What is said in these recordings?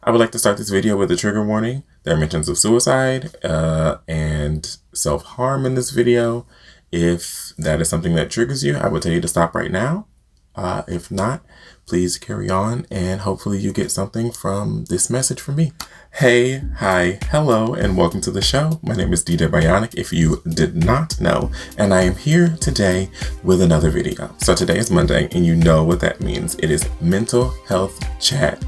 I would like to start this video with a trigger warning. There are mentions of suicide and self-harm in this video. If that is something that triggers you, I would tell you to stop right now. If not, please carry on and hopefully you get something from this message from me. Hey, hi, hello, and welcome to the show. My name is DDare Bionic, if you did not know, and I am here today with another video. So today is Monday, and you know what that means. It is mental health chat.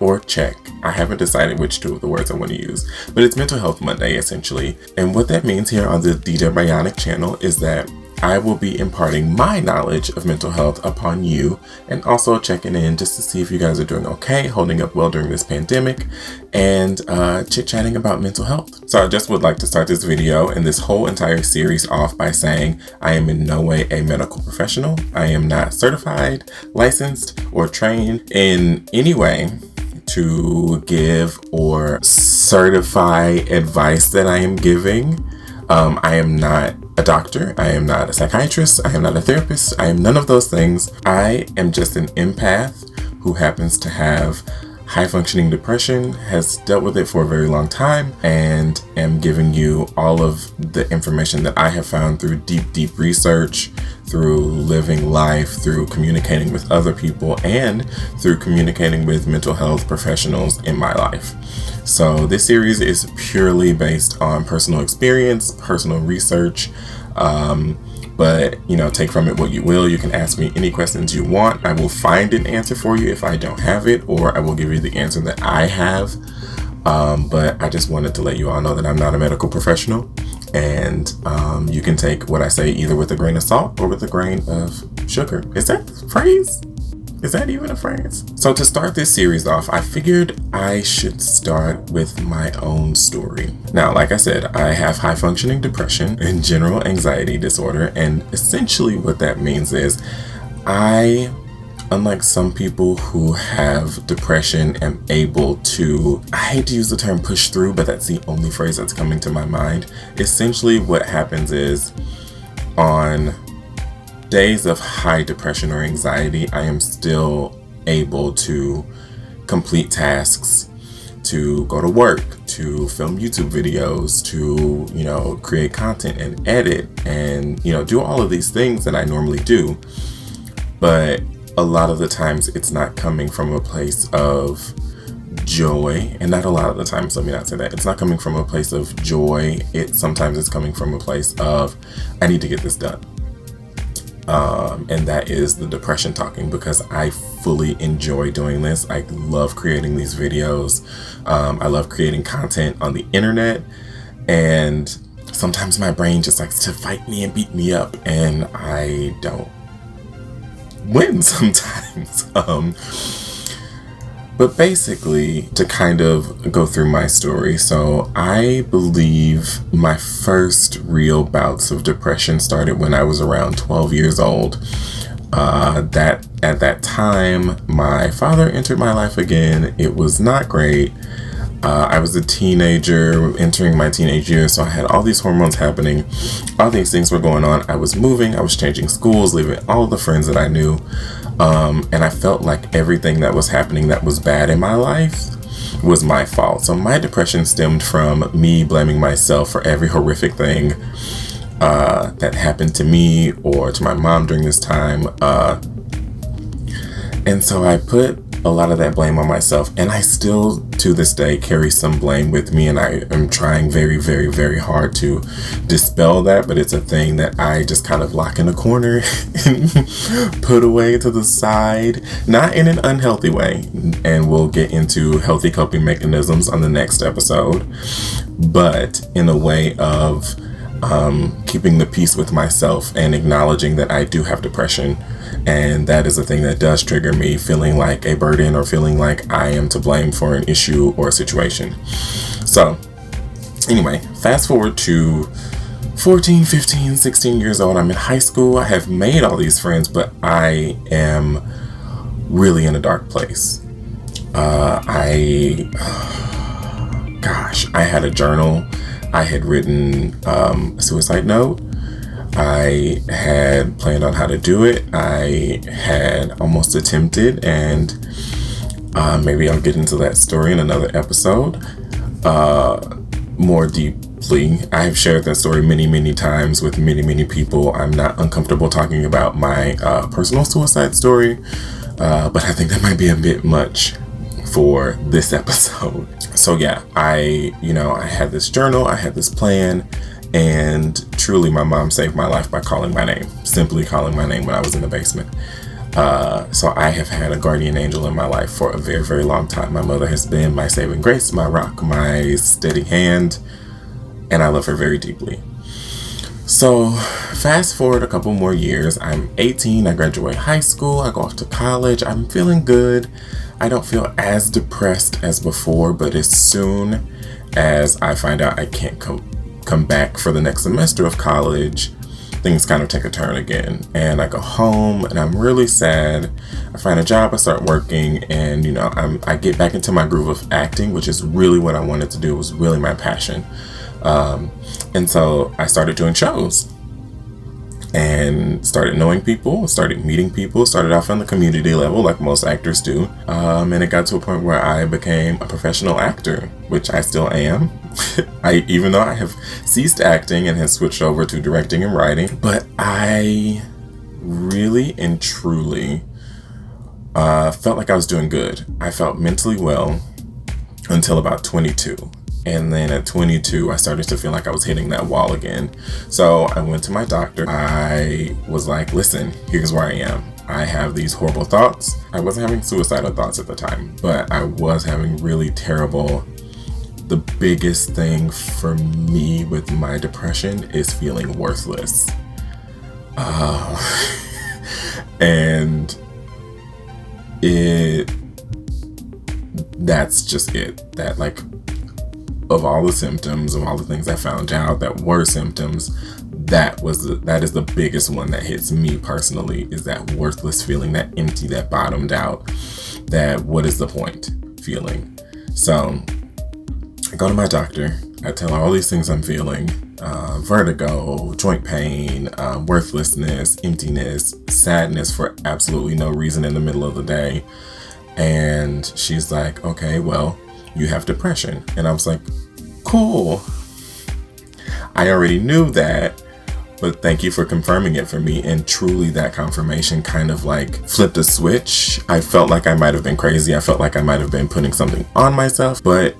Or check. I haven't decided which two of the words I want to use, but it's Mental Health Monday essentially. And what that means here on the DDare Bionic channel is that I will be imparting my knowledge of mental health upon you and also checking in just to see if you guys are doing okay, holding up well during this pandemic, and chit-chatting about mental health. So I just would like to start this video and this whole entire series off by saying I am in no way a medical professional. I am not certified, licensed, or trained in any way to give or certify advice that I am giving. I am not a doctor. I am not a psychiatrist. I am not a therapist. I am none of those things. I am just an empath who happens to have high functioning depression, has dealt with it for a very long time, and am giving you all of the information that I have found through deep research, through living life, through communicating with other people, and through communicating with mental health professionals in my life. So this series is purely based on personal experience, personal research, but take from it what you will. You can ask me any questions you want. I will find an answer for you if I don't have it, or I will give you the answer that I have. But I just wanted to let you all know that I'm not a medical professional, and you can take what I say either with a grain of salt or with a grain of sugar. Is that a phrase? Is that even a phrase? So to start this series off, I figured I should start with my own story. Now, like I said, I have high functioning depression and general anxiety disorder. And essentially what that means is unlike some people who have depression, am able to, I hate to use the term push through, but that's the only phrase that's coming to my mind. Essentially what happens is on days of high depression or anxiety, I am still able to complete tasks, to go to work, to film YouTube videos, to, create content and edit and, do all of these things that I normally do. But a lot of the times it's not coming from a place of joy, and not a lot of the times, let me not say that. It's not coming from a place of joy. Sometimes it's coming from a place of, I need to get this done. And that is the depression talking, because I fully enjoy doing this. I love creating these videos. I love creating content on the internet, and sometimes my brain just likes to fight me and beat me up, and I don't win sometimes. But basically, to kind of go through my story, so I believe my first real bouts of depression started when I was around 12 years old. At that time, my father entered my life again. It was not great. I was a teenager entering my teenage years, so I had all these hormones happening. All these things were going on. I was moving, I was changing schools, leaving all the friends that I knew. And I felt like everything that was happening that was bad in my life was my fault. So my depression stemmed from me blaming myself for every horrific thing that happened to me or to my mom during this time. And so I put a lot of that blame on myself, and I still to this day carry some blame with me, and I am trying very hard to dispel that, but it's a thing that I just kind of lock in a corner and put away to the side, not in an unhealthy way, and we'll get into healthy coping mechanisms on the next episode, but in a way of keeping the peace with myself and acknowledging that I do have depression. And that is a thing that does trigger me, feeling like a burden or feeling like I am to blame for an issue or a situation. So anyway, fast forward to 14, 15, 16 years old. I'm in high school. I have made all these friends, but I am really in a dark place. I had a journal. I had written a suicide note. I had planned on how to do it. I had almost attempted, and Maybe I'll get into that story in another episode more deeply. I've shared that story many times with many people. I'm not uncomfortable talking about my personal suicide story, but I think that might be a bit much for this episode. So yeah, I had this journal, I had this plan, and truly my mom saved my life by calling my name, simply calling my name when I was in the basement. So I have had a guardian angel in my life for a very long time. My mother has been my saving grace, my rock, my steady hand, and I love her very deeply. So fast forward a couple more years, I'm 18, I graduate high school, I go off to college, I'm feeling good. I don't feel as depressed as before, but as soon as I find out I can't come back for the next semester of college, things kind of take a turn again. And I go home and I'm really sad. I find a job, I start working, and I get back into my groove of acting, which is really what I wanted to do. It was really my passion. And so I started doing shows and started knowing people, started meeting people, started off on the community level like most actors do. And it got to a point where I became a professional actor, which I still am. Even though I have ceased acting and have switched over to directing and writing, but I really and truly felt like I was doing good. I felt mentally well until about 22. And then at 22, I started to feel like I was hitting that wall again. So I went to my doctor. I was like, listen, here's where I am. I have these horrible thoughts. I wasn't having suicidal thoughts at the time, but I was having really terrible. The biggest thing for me with my depression is feeling worthless. And that's just it. That, like, of all the symptoms, of all the things I found out that were symptoms, that is the biggest one that hits me personally, is that worthless feeling, that empty, that bottomed out, that what is the point feeling. So I go to my doctor, I tell her all these things I'm feeling, vertigo, joint pain, worthlessness, emptiness, sadness for absolutely no reason in the middle of the day. And she's like, okay, well, you have depression. And I was like, cool. I already knew that, but thank you for confirming it for me. And truly that confirmation kind of like flipped a switch. I felt like I might have been crazy. I felt like I might have been putting something on myself, but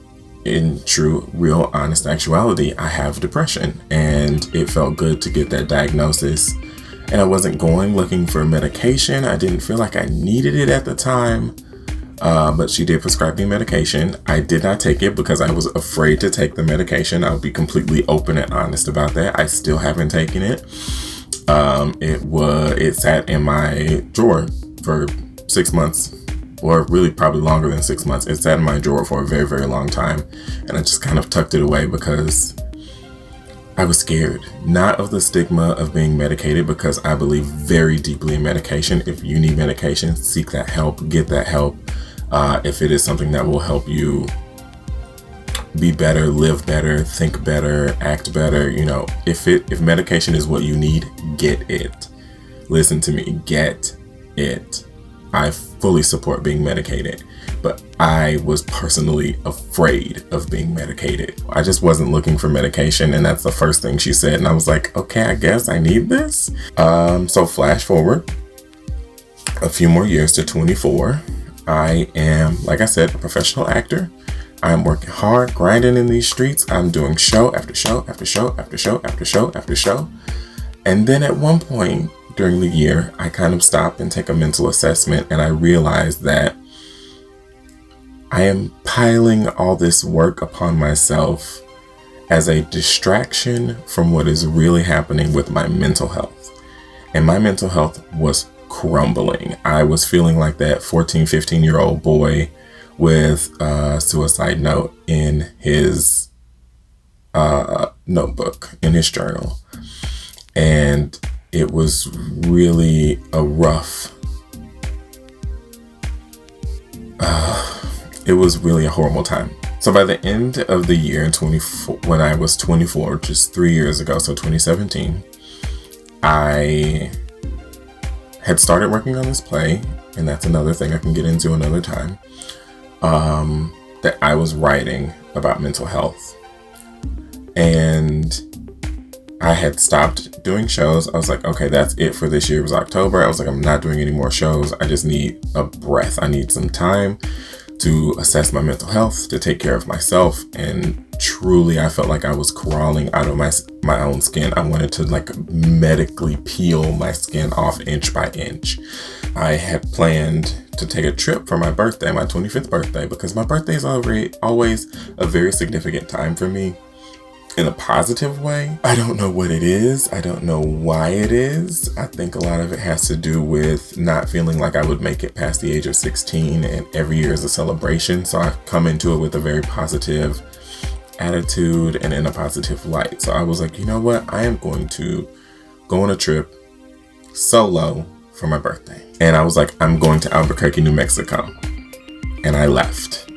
in true, real, honest actuality, I have depression, and it felt good to get that diagnosis. And I wasn't going looking for medication. I didn't feel like I needed it at the time. But she did prescribe me medication. I did not take it because I was afraid to take the medication. I'll be completely open and honest about that. I still haven't taken it. It sat in my drawer for 6 months, or really probably longer than 6 months. It sat in my drawer for a very long time, and I just kind of tucked it away because I was scared, not of the stigma of being medicated, because I believe very deeply in medication. If you need medication, seek that help, get that help. If it is something that will help you be better, live better, think better, act better, if medication is what you need, get it. Listen to me, get it. I fully support being medicated, but I was personally afraid of being medicated. I just wasn't looking for medication, and that's the first thing she said, and I was like, okay, I guess I need this. So flash forward a few more years to 24. I am, like I said, a professional actor. I'm working hard, grinding in these streets. I'm doing show after show after show after show after show after show. And then at one point during the year, I kind of stop and take a mental assessment, and I realize that I am piling all this work upon myself as a distraction from what is really happening with my mental health. And my mental health was crumbling. I was feeling like that 14, 15-year-old boy with a suicide note in his notebook, in his journal. And it was really a rough, it was really a horrible time. So by the end of the year, when I was 24, just 3 years ago, so 2017, I had started working on this play, and that's another thing I can get into another time. that I was writing about mental health. And I had stopped doing shows. I was like, okay, that's it for this year. It was October. I was like, I'm not doing any more shows. I just need a breath. I need some time to assess my mental health, to take care of myself. And truly, I felt like I was crawling out of my own skin. I wanted to like medically peel my skin off inch by inch. I had planned to take a trip for my birthday, my 25th birthday, because my birthday is always a very significant time for me. In a positive way. I don't know what it is. I don't know why it is. I think a lot of it has to do with not feeling like I would make it past the age of 16, and every year is a celebration. So I've come into it with a very positive attitude and in a positive light. So I was like, you know what? I am going to go on a trip solo for my birthday. And I was like, I'm going to Albuquerque, New Mexico. And I left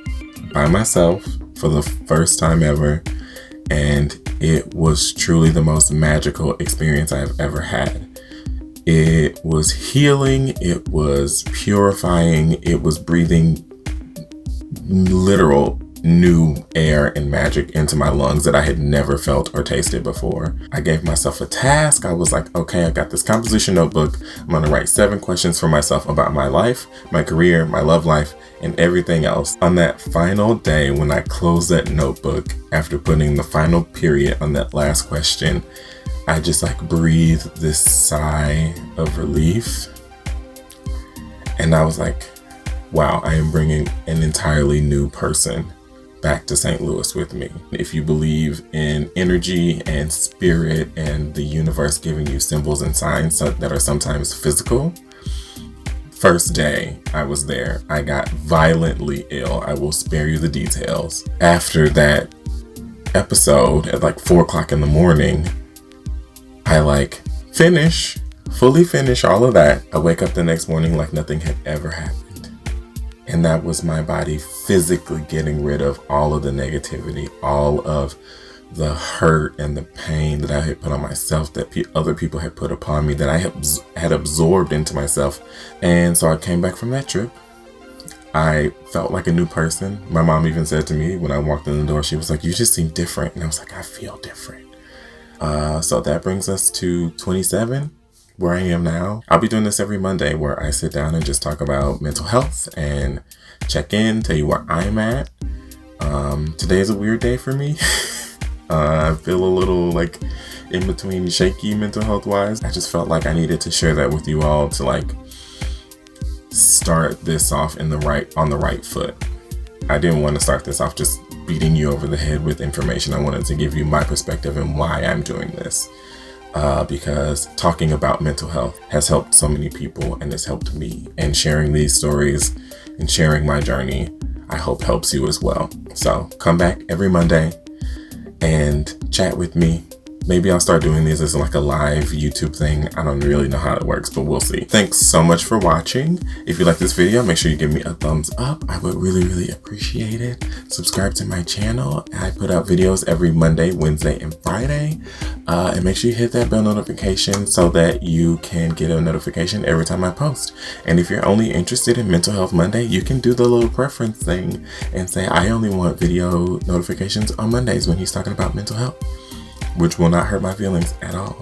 by myself for the first time ever. And it was truly the most magical experience I've ever had. It was healing. It was purifying. It was breathing literal new air and magic into my lungs that I had never felt or tasted before. I gave myself a task. I was like, okay, I got this composition notebook. I'm going to write 7 questions for myself about my life, my career, my love life, and everything else. On that final day, when I closed that notebook, after putting the final period on that last question, I just like breathed this sigh of relief. And I was like, wow, I am bringing an entirely new person back to St. Louis with me. If you believe in energy and spirit and the universe giving you symbols and signs that are sometimes physical, first day I was there, I got violently ill. I will spare you the details. After that episode at like 4 o'clock in the morning, I like fully finish all of that. I wake up the next morning like nothing had ever happened. And that was my body physically getting rid of all of the negativity, all of the hurt and the pain that I had put on myself, that other people had put upon me, that I had absorbed into myself. And so I came back from that trip. I felt like a new person. My mom even said to me when I walked in the door, she was like, you just seem different. And I was like, I feel different. So that brings us to 27. Where I am now. I'll be doing this every Monday where I sit down and just talk about mental health and check in, tell you where I'm at. Today is a weird day for me. I feel a little like in between shaky mental health wise. I just felt like I needed to share that with you all to like start this off on the right foot. I didn't want to start this off just beating you over the head with information. I wanted to give you my perspective and why I'm doing this. Because talking about mental health has helped so many people and has helped me, and sharing these stories and sharing my journey, I hope helps you as well. So come back every Monday and chat with me. Maybe I'll start doing these as like a live YouTube thing. I don't really know how it works, but we'll see. Thanks so much for watching. If you like this video, make sure you give me a thumbs up. I would really, really appreciate it. Subscribe to my channel. I put out videos every Monday, Wednesday, and Friday. And make sure you hit that bell notification so that you can get a notification every time I post. And if you're only interested in Mental Health Monday, you can do the little preference thing and say, I only want video notifications on Mondays when he's talking about mental health, which will not hurt my feelings at all.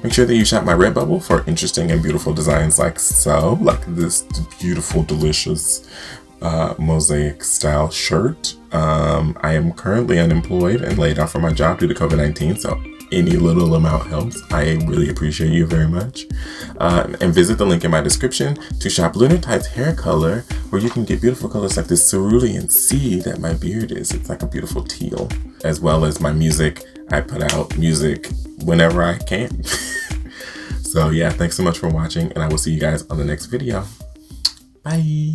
Make sure that you shop my Redbubble for interesting and beautiful designs like so, like this beautiful, delicious mosaic style shirt. I am currently unemployed and laid off from my job due to COVID-19, so any little amount helps. I really appreciate you very much. And visit the link in my description to shop Lunar Tide's hair color, where you can get beautiful colors like this cerulean sea that my beard is. It's like a beautiful teal. As well as my music. I put out music whenever I can. So yeah, thanks so much for watching, and I will see you guys on the next video. Bye.